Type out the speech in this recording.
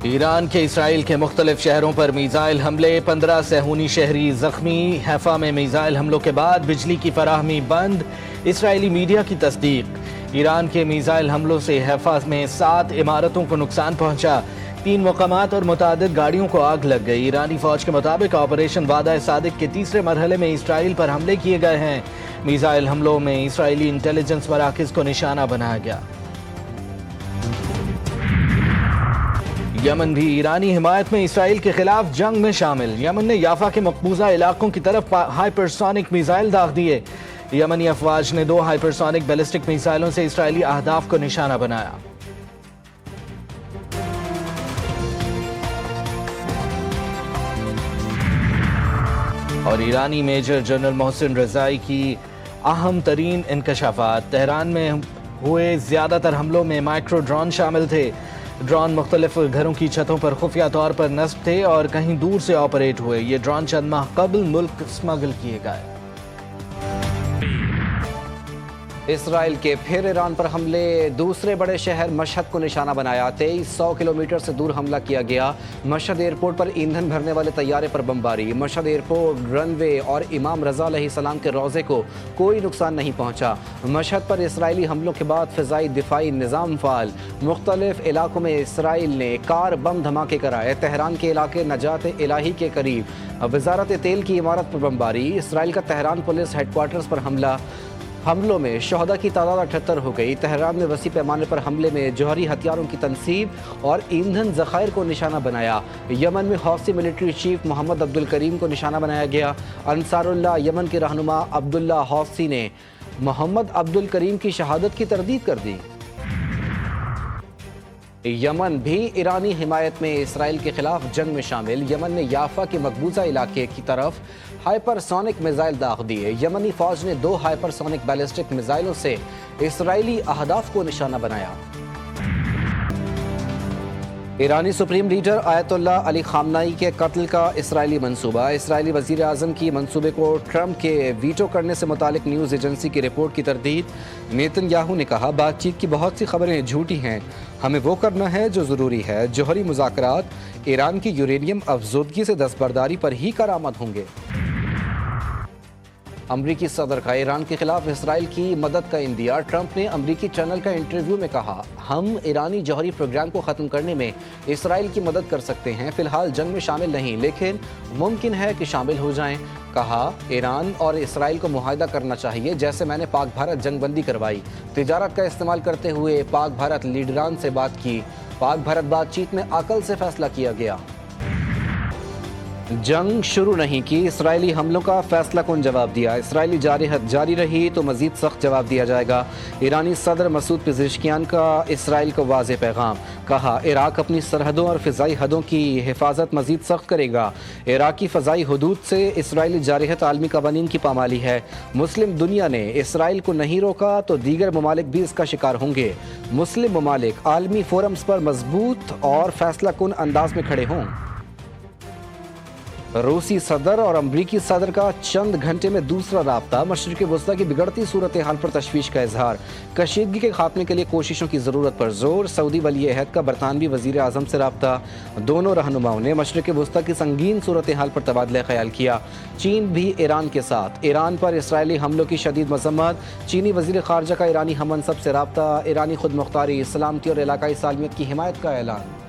ایران کے اسرائیل کے مختلف شہروں پر میزائل حملے، 15 صہیونی شہری زخمی۔ حیفا میں میزائل حملوں کے بعد بجلی کی فراہمی بند، اسرائیلی میڈیا کی تصدیق۔ ایران کے میزائل حملوں سے حیفا میں 7 عمارتوں کو نقصان پہنچا، 3 مقامات اور متعدد گاڑیوں کو آگ لگ گئی۔ ایرانی فوج کے مطابق آپریشن وعدہ صادق کے تیسرے مرحلے میں اسرائیل پر حملے کیے گئے ہیں۔ میزائل حملوں میں اسرائیلی انٹیلیجنس مراکز کو نشانہ بنایا گیا۔ یمن بھی ایرانی حمایت میں اسرائیل کے خلاف جنگ میں شامل۔ یمن نے یافا کے مقبوضہ علاقوں کی طرف ہائپرسونک میزائل داغ دیے۔ یمنی افواج نے 2 ہائپرسونک بیلسٹک میزائلوں سے اسرائیلی اہداف کو نشانہ بنایا۔ اور ایرانی میجر جنرل محسن رضائی کی اہم ترین انکشافات۔ تہران میں ہوئے زیادہ تر حملوں میں مائکرو ڈرون شامل تھے۔ ڈرون مختلف گھروں کی چھتوں پر خفیہ طور پر نصب تھے اور کہیں دور سے آپریٹ ہوئے۔ یہ ڈرون چند ماہ قبل ملک سمگل کیے گئے۔ اسرائیل کے پھر ایران پر حملے، دوسرے بڑے شہر مشہد کو نشانہ بنایا۔ 2300 کلومیٹر سے دور حملہ کیا گیا۔ مشہد ایئرپورٹ پر ایندھن بھرنے والے طیارے پر بمباری۔ مشہد ایئرپورٹ، رن وے اور امام رضا علیہ السلام کے روضے کو کوئی نقصان نہیں پہنچا۔ مشہد پر اسرائیلی حملوں کے بعد فضائی دفاعی نظام فعال۔ مختلف علاقوں میں اسرائیل نے کار بم دھماکے کرائے۔ تہران کے علاقے نجات الہی کے قریب وزارت تیل کی عمارت پر بمباری۔ اسرائیل کا تہران پولیس ہیڈ کوارٹرز پر حملوں میں شہداء کی تعداد 78 ہو گئی۔ تہران میں وسیع پیمانے پر حملے میں جوہری ہتھیاروں کی تنصیب اور ایندھن ذخائر کو نشانہ بنایا۔ یمن میں حوثی ملٹری چیف محمد عبدالکریم کو نشانہ بنایا گیا۔ انصار اللہ یمن کے رہنما عبداللہ حوثی نے محمد عبدالکریم کی شہادت کی تردید کر دی۔ یمن بھی ایرانی حمایت میں اسرائیل کے خلاف جنگ میں شامل۔ یمن نے یافا کے مقبوضہ علاقے کی طرف ہائپر سونک میزائل داغ دیے۔ یمنی فوج نے 2 ہائپر سونک بیلسٹک میزائلوں سے اسرائیلی اہداف کو نشانہ بنایا۔ ایرانی سپریم لیڈر آیت اللہ علی خامنائی کے قتل کا اسرائیلی منصوبہ۔ اسرائیلی وزیر اعظم کی منصوبے کو ٹرمپ کے ویٹو کرنے سے متعلق نیوز ایجنسی کی رپورٹ کی تردید۔ نیتن یاہو نے کہا، بات چیت کی بہت سی خبریں جھوٹی ہیں، ہمیں وہ کرنا ہے جو ضروری ہے۔ جوہری مذاکرات ایران کی یورینیم افزودگی سے دستبرداری پر ہی کارآمد ہوں گے۔ امریکی صدر کا ایران کے خلاف اسرائیل کی مدد کا اندیا۔ ٹرمپ نے امریکی چینل کا انٹرویو میں کہا، ہم ایرانی جوہری پروگرام کو ختم کرنے میں اسرائیل کی مدد کر سکتے ہیں، فی الحال جنگ میں شامل نہیں، لیکن ممکن ہے کہ شامل ہو جائیں۔ کہا، ایران اور اسرائیل کو معاہدہ کرنا چاہیے، جیسے میں نے پاک بھارت جنگ بندی کروائی، تجارت کا استعمال کرتے ہوئے پاک بھارت لیڈران سے بات کی، پاک بھارت بات چیت میں عقل سے فیصلہ کیا گیا۔ جنگ شروع نہیں کی، اسرائیلی حملوں کا فیصلہ کن جواب دیا۔ اسرائیلی جارحیت جاری رہی تو مزید سخت جواب دیا جائے گا۔ ایرانی صدر مسعود پزشکیان کا اسرائیل کو واضح پیغام۔ کہا، عراق اپنی سرحدوں اور فضائی حدوں کی حفاظت مزید سخت کرے گا۔ عراق کی فضائی حدود سے اسرائیلی جارحیت عالمی قوانین کی پامالی ہے۔ مسلم دنیا نے اسرائیل کو نہیں روکا تو دیگر ممالک بھی اس کا شکار ہوں گے۔ مسلم ممالک عالمی فورمز پر مضبوط اور فیصلہ کن انداز میں کھڑے ہوں۔ روسی صدر اور امریکی صدر کا چند گھنٹے میں دوسرا رابطہ۔ مشرق وسطیٰ کی بگڑتی صورتحال پر تشویش کا اظہار۔ کشیدگی کے خاتمے کے لیے کوششوں کی ضرورت پر زور۔ سعودی ولی عہد کا برطانوی وزیر اعظم سے رابطہ۔ دونوں رہنماؤں نے مشرق وسطیٰ کی سنگین صورتحال پر تبادلہ خیال کیا۔ چین بھی ایران کے ساتھ۔ ایران پر اسرائیلی حملوں کی شدید مذمت۔ چینی وزیر خارجہ کا ایرانی ہم منصب سے رابطہ۔ ایرانی خود مختاری، سلامتی اور علاقائی سالمیت کی حمایت کا اعلان۔